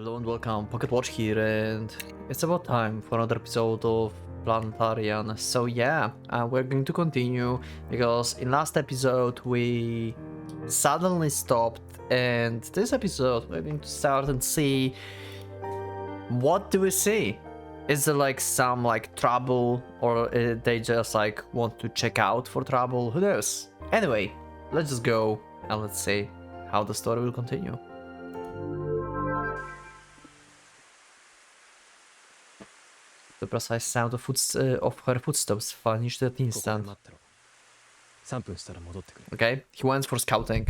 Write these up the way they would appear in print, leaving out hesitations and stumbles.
Hello and welcome, PocketWatch here, and it's about time for another episode of Planetarian. So yeah, we're going to continue, because in last episode we suddenly stopped, and this episode we're going to start and see what do we see. Is there like some like trouble, or they just like want to check out for trouble? Who knows? Anyway, let's just go and let's see how the story will continue. The precise sound of her footsteps vanished at instant. Okay, he went for scouting.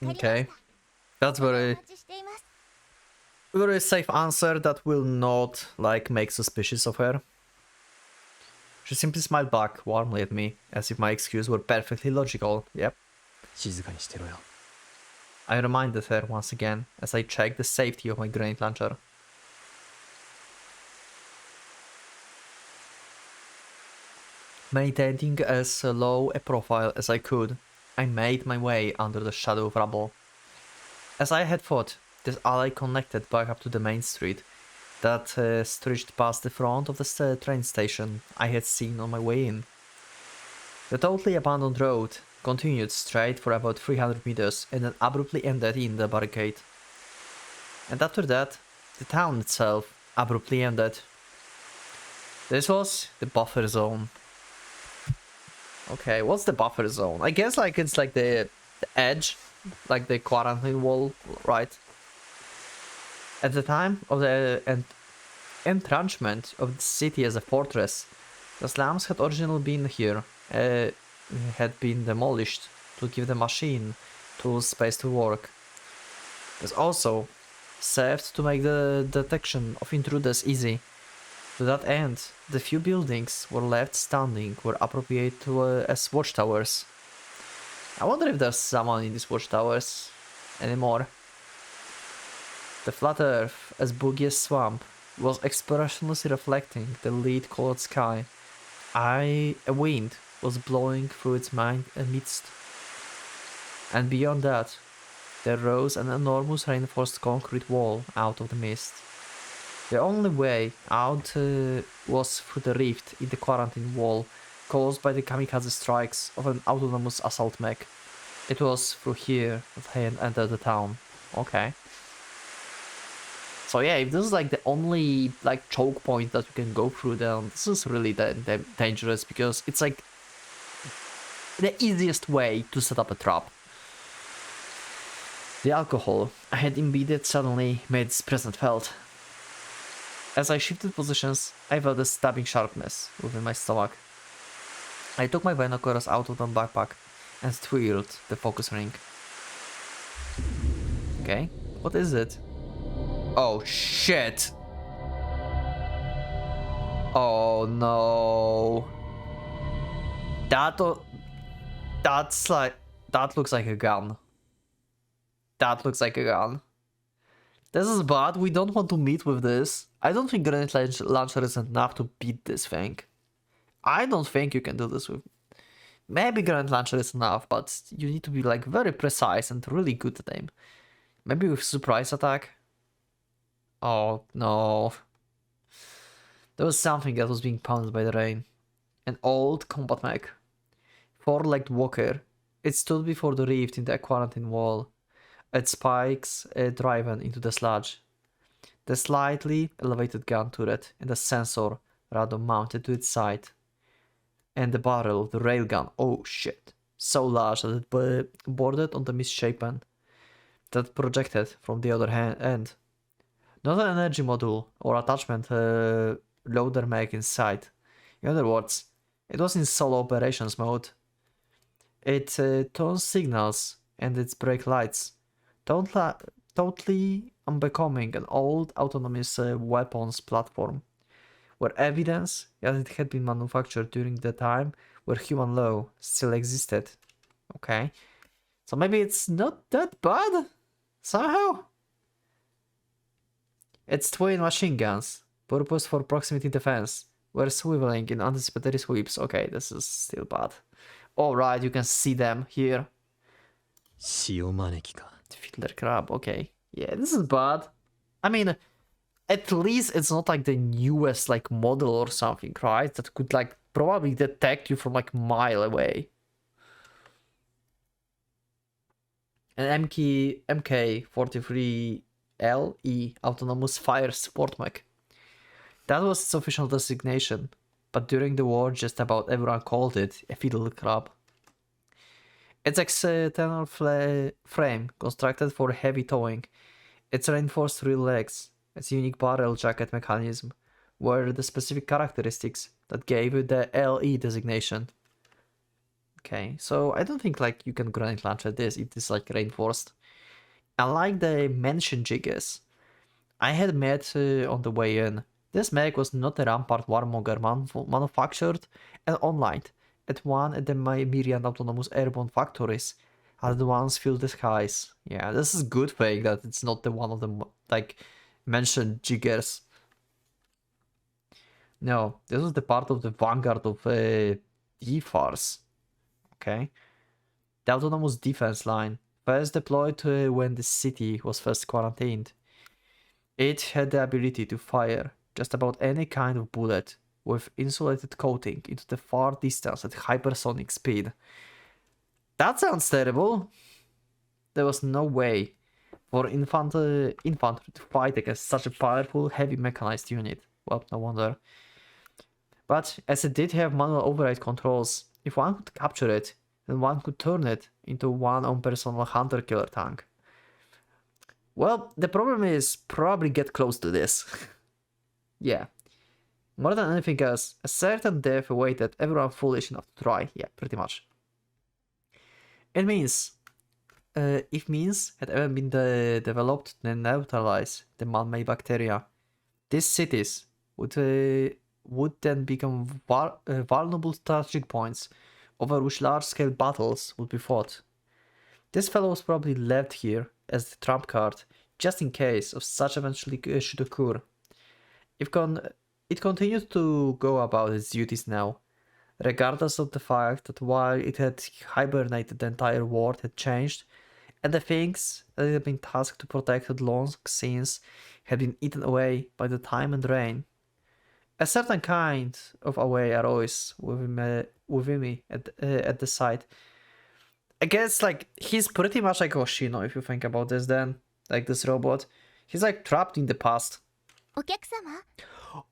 Okay, that's very safe answer that will not like make suspicious of her. She simply smiled back warmly at me, as if my excuse were perfectly logical. Yep. I reminded her once again as I checked the safety of my grenade launcher. Maintaining as low a profile as I could, I made my way under the shadow of rubble. As I had thought, this alley connected back up to the main street that stretched past the front of the train station I had seen on my way in. The totally abandoned road continued straight for about 300 meters and then abruptly ended in the barricade. And after that, the town itself abruptly ended. This was the buffer zone. Okay, what's the buffer zone? I guess like it's like the edge, like the quarantine wall, right? At the time of the entrenchment of the city as a fortress, the slums had originally been here. Had been demolished to give the machine tools space to work. This also served to make the detection of intruders easy. To that end, the few buildings were left standing were appropriate as watchtowers. I wonder if there's someone in these watchtowers anymore. The flat earth, as boggy as swamp, was expressionlessly reflecting the lead-colored sky. A wind was blowing through its midst. And beyond that, there rose an enormous reinforced concrete wall out of the mist. The only way out was through the rift in the quarantine wall caused by the kamikaze strikes of an autonomous assault mech. It was through here that I had entered the town. Okay. So yeah, if this is like the only like choke point that you can go through, then this is really dangerous, because it's like the easiest way to set up a trap. The alcohol I had imbibed suddenly made its presence felt. As I shifted positions, I felt a stabbing sharpness within my stomach. I took my binoculars out of the backpack and twirled the focus ring. Okay, what is it? Oh shit! Oh no! That looks like a gun. That looks like a gun. This is bad. We don't want to meet with this. I don't think grenade launcher is enough to beat this thing. I don't think you can do this with... Maybe grenade launcher is enough, but you need to be like very precise and really good at aim. Maybe with surprise attack. Oh no. There was something that was being pounded by the rain. An old combat mech. Four-legged walker. It stood before the rift in the quarantine wall. Its spikes driven into the sludge. The slightly elevated gun turret and a sensor radar mounted to its side. And the barrel of the railgun, oh shit, so large that it bordered on the misshapen that projected from the other end. Not an energy module or attachment loader mech inside. In other words, it was in solo operations mode. It turns signals and its brake lights, totally unbecoming an old autonomous weapons platform, where evidence that it had been manufactured during the time where human law still existed. Okay, so maybe it's not that bad somehow. Its twin machine guns, purpose for proximity defense, were swiveling in anticipatory sweeps. Okay, this is still bad. Alright, you can see them here. Fiddler crab, okay. Yeah, this is bad. I mean, at least it's not like the newest like model or something, right? That could like probably detect you from like a mile away. An MK43LE autonomous fire support mech. That was its official designation, but during the war just about everyone called it a fiddle crab. Its external frame, constructed for heavy towing, its reinforced rear legs, its unique barrel jacket mechanism, were the specific characteristics that gave it the LE designation. Okay, so I don't think like you can grenade launch at this, it is like reinforced. Unlike the mentioned jiggers I had met on the way in, this mech was not a Rampart warmonger manufactured and online at one of the myriad autonomous airborne factories as the ones fill the skies. Yeah, this is good thing that it's not the one of the like mentioned jiggers. No, this was the part of the vanguard of DFARS. Okay. The autonomous defense line, first deployed when the city was first quarantined. It had the ability to fire just about any kind of bullet with insulated coating into the far distance at hypersonic speed. That sounds terrible. There was no way for infantry to fight against such a powerful, heavy mechanized unit. Well, no wonder. But as it did have manual override controls, if one could capture it, then one could turn it into one own personal hunter-killer tank. Well, the problem is probably get close to this. Yeah. More than anything else, a certain death awaited everyone foolish enough to try. Yeah, pretty much. If means had ever been developed to neutralize the man-made bacteria, these cities would then become vulnerable strategic points over which large-scale battles would be fought. This fellow was probably left here as the trump card, just in case of such eventually should occur. It continues to go about its duties now, regardless of the fact that while it had hibernated, the entire world had changed, and the things that it had been tasked to protect had long since had been eaten away by the time and rain. A certain kind of away arose within me at the sight. I guess like he's pretty much like Hoshino if you think about this then. Like this robot. He's like trapped in the past.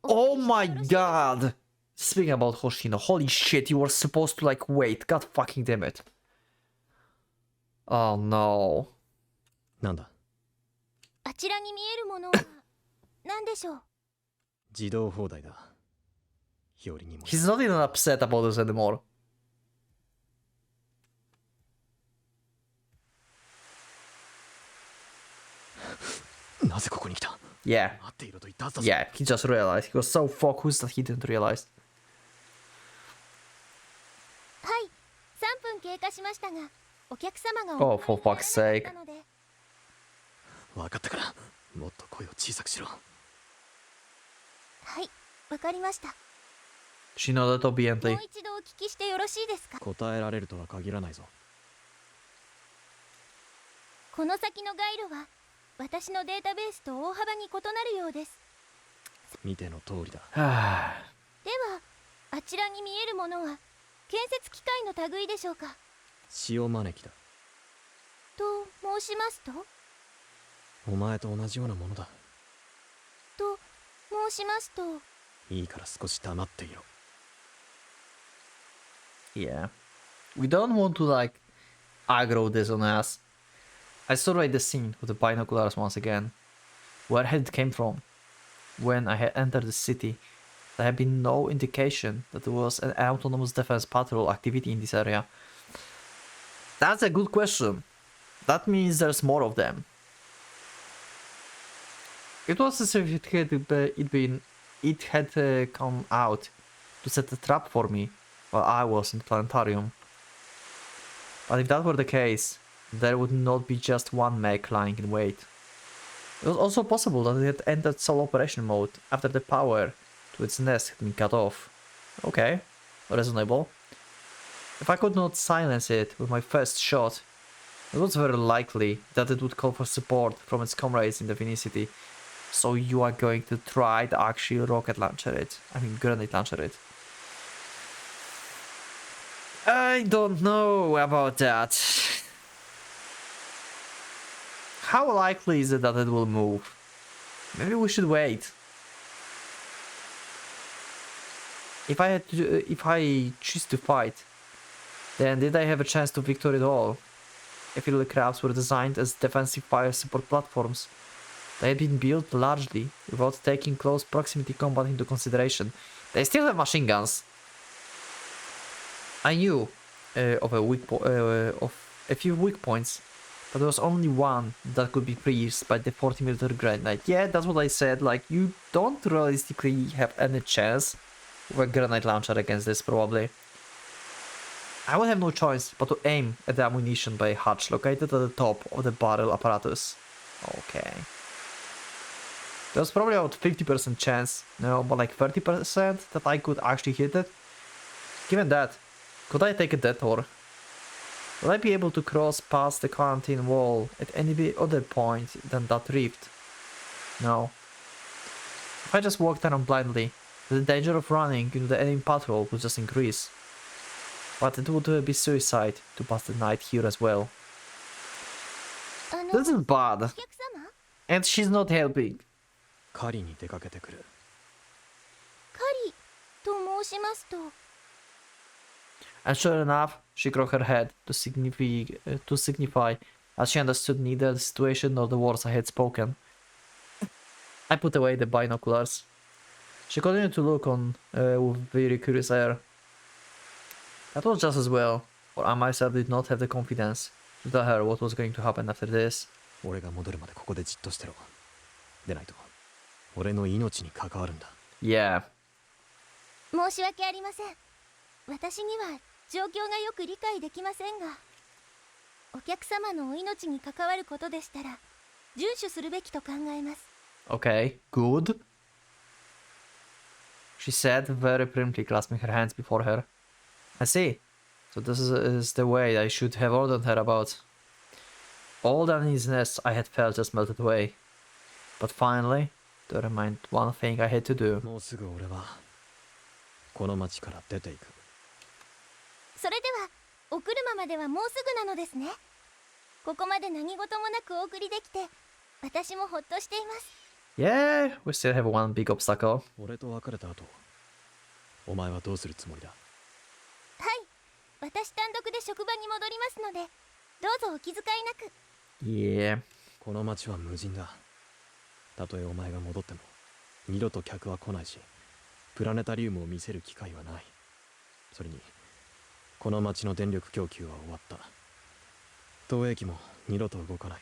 Oh my god! Speaking about Hoshino, holy shit, you were supposed to like wait. God fucking damn it. Oh no. なんだあちらに見えるものは何でしょう自動放題だよりにも He's not even upset about this anymore. なぜここに来た Yeah. 待っていろと言ったはずだぞ Yeah, he just realized. He was so focused that he didn't realize. はい3分経過しましたがお客様が Oh, for fuck's sake. ので分かったからもっと声を小さくしろはいわかりました She nodded も obediently. う一度お聞きしてよろしいですか答えられるとは限らないぞこの先の街路は私のデータベースと大幅に異なるようです見ての通りだではあちらに見えるものは建設機械の類でしょうか塩招きだと申しますとお前と同じようなものだと申しますといいから少し黙っていろ Yeah. We don't want to like aggro this on us. I surveyed the scene with the binoculars once again. Where had it came from? When I had entered the city, there had been no indication that there was an autonomous defense patrol activity in this area. That's a good question. That means there's more of them. It was as if it had come out to set a trap for me while I was in the planetarium. But if that were the case, there would not be just one mech lying in wait. It was also possible that it had entered sole operation mode after the power to its nest had been cut off. Okay, reasonable. If I could not silence it with my first shot, it was very likely that it would call for support from its comrades in the vicinity. So you are going to try to actually rocket launcher it. I mean grenade launcher it. I don't know about that. How likely is it that it will move? Maybe we should wait. If I choose to fight, then did I have a chance to victory at all? Affiliate crafts were designed as defensive fire support platforms. They had been built largely without taking close proximity combat into consideration. They still have machine guns. I knew of a few weak points, but there was only one that could be pierced by the 40mm grenade. Yeah, that's what I said. Like, you don't realistically have any chance with a grenade launcher against this, probably. I would have no choice but to aim at the ammunition bay hatch located at the top of the barrel apparatus. Okay. There's probably about 50% chance, no, but like 30% that I could actually hit it. Given that, could I take a detour? Will I be able to cross past the quarantine wall at any other point than that rift? No. If I just walked around blindly, the danger of running into the enemy patrol would just increase. But it would be suicide to pass the night here as well. This is bad. And she's not helping. 狩りに出かけてくる。狩りと申しますと。 And sure enough, she shook her head to signify as she understood neither the situation nor the words I had spoken. I put away the binoculars. She continued to look on with very curious air. That was just as well, for I myself did not have the confidence to tell her what was going to happen after this. 俺が戻るまでここでじっとしてろ。でないと俺の命に関わるんだ。Yeah. 申し訳ありません。私には状況がよく理解できませんが、お客様のお命に関わることでしたら遵守するべきと考えます。 Okay, good. She said, very primly clasping her hands before her. I see. So this is the way I should have ordered her about. All the uneasiness I had felt just melted away. But finally, there remained one thing I had to do. もうすぐ俺はこの町から出ていく。それではお車まではもうすぐなのですね。ここまで何事もなくお送りできて私もほっとしています。 Yeah, we still have one big obstacle. 俺と別れた後、お前はどうするつもりだ。はい、私単独で職場に戻りますのでどうぞお気遣いなく。 Yeah. この町は無人だ。たとえお前が戻っても二度と客は来ないし、プラネタリウムを見せる機会はない。それにこの町の電力供給は終わった。投影機も二度と動かない。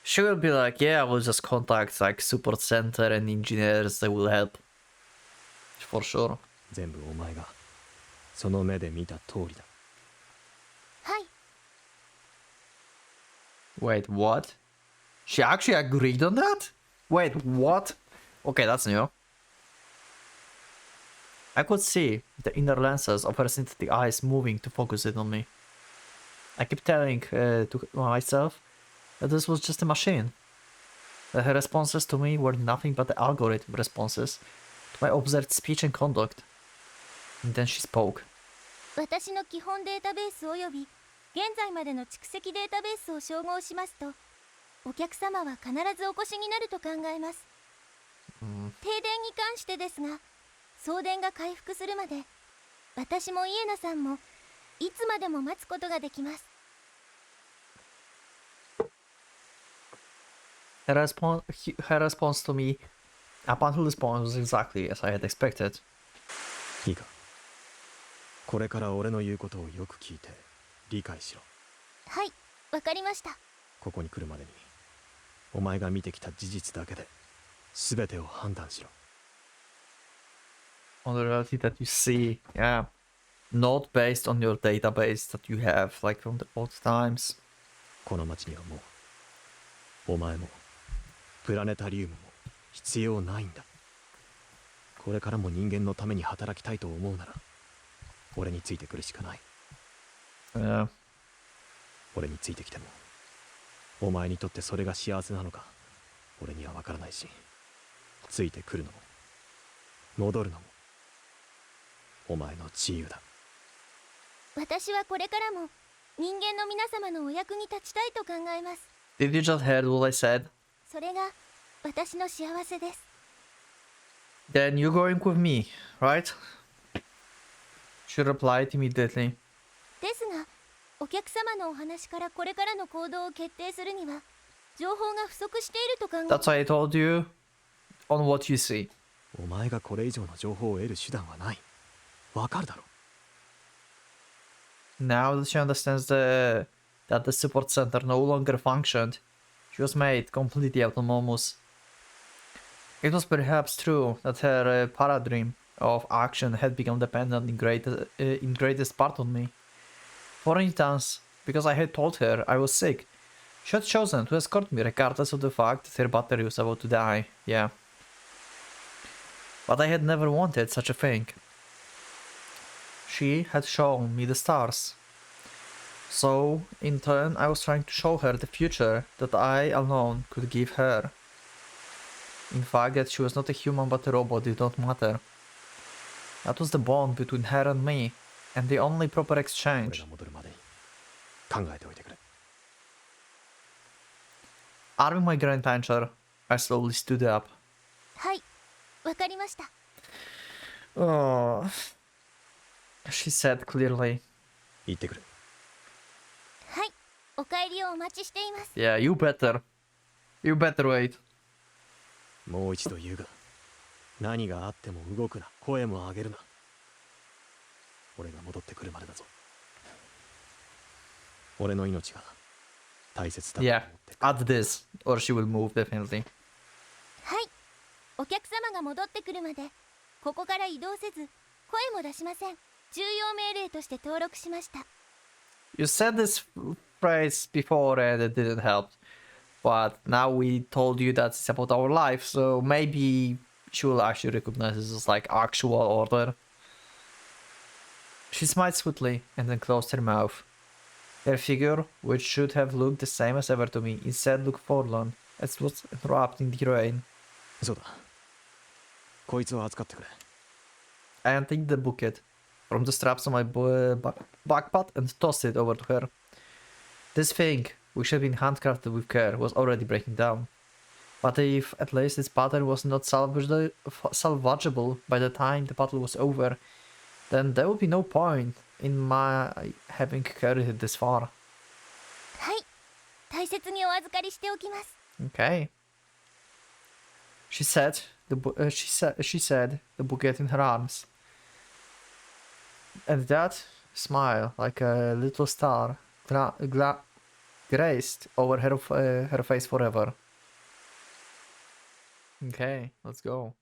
She will be like, yeah, I will just contact like support center and engineers that will help. For sure. 全部お前がその目で見た通りだ。はい。 Wait, what? She actually agreed on that? Wait, what? Okay, that's new. I could see the inner lenses of her synthetic eyes moving to focus it on me. I kept telling to myself that this was just a machine. That her responses to me were nothing but the algorithm responses to my observed speech and conduct. And then she spoke. 私の基本データベースおよび現在までの蓄積データベースを照合しますと、お客様は必ずお越しになると考えます。停電に関してですが、送電が回復するまで、私もイエナさんもいつまでも待つことができます。Her response to me up until this point was exactly as I had expected. いいか。これから俺の言うことをよく聞いて理解しろ。はい、わかりました。ここに来るまでにお前が見てきた事実だけで全てを判断しろ。On the reality that you see, yeah. Not based on your database that you have, like from the old times. この町にはもうお前もプラネタリウムも必要ないんだ。これからも人間のために働きたいと思うなら俺についてくるしかない。 Yeah. 俺についてきてもお前にとってそれが幸せなのか俺には分からないし、ついてくるのも戻るのもお前の自由だ。私はこれからも人間の皆様のお役に立ちたいと考えます。 Did you just hear what I said? それが私の幸せです。 Then you're going with me, right? She replied immediately. ですがお客様のお話からこれからの行動を決定するには情報が不足していると考え。 That's why I told you on what you see. お前がこれ以上の情報を得る手段はない。わかるだろ。 Now that she understands that the support center no longer functioned, she was made completely autonomous. It was perhaps true that her paradream of action had become dependent in greatest part on me. For instance, because I had told her I was sick, she had chosen to escort me regardless of the fact that her battery was about to die, yeah. But I had never wanted such a thing. She had shown me the stars. So, in turn, I was trying to show her the future that I alone could give her. In fact, that she was not a human but a robot did not matter. That was the bond between her and me, and the only proper 俺 exchange. が戻るまでに考えておいてくれ。 Arming my granddaughter, I slowly stood up. はい、わかりました。 Oh, she said clearly. 行ってくる。はい、お帰りをお待ちしています。 Yeah, you better. You better wait. もう一度言うが、何があっても動くな、声も上げるな。俺が戻ってくるまでだぞ。俺の命が大切だと思 Yeah, ってくれ。 add this, or she will move definitely. はい、お客様が戻ってくるまでここから移動せず声も出しません。重要命令として登録しました。 You said this phrase before and it didn't help. But now we told you that it's about our life, so maybe she will actually recognize this as like actual order. She smiled sweetly and then closed her mouth. Her figure, which should have looked the same as ever to me, instead looked forlorn, as it was wrapped in the rain. そうだ。こいつを扱ってくれ。 I untied the bucket from the straps on my backpack and tossed it over to her. This thing, which had been handcrafted with care, was already breaking down. But if at least its pattern was not salvageable by the time the battle was over, then there would be no point in my having carried it this far. はい、大切にお預かりしておきます。 Okay. She said she said the bucket in her arms. And that smile, like a little star, graced over her face forever. Okay, let's go.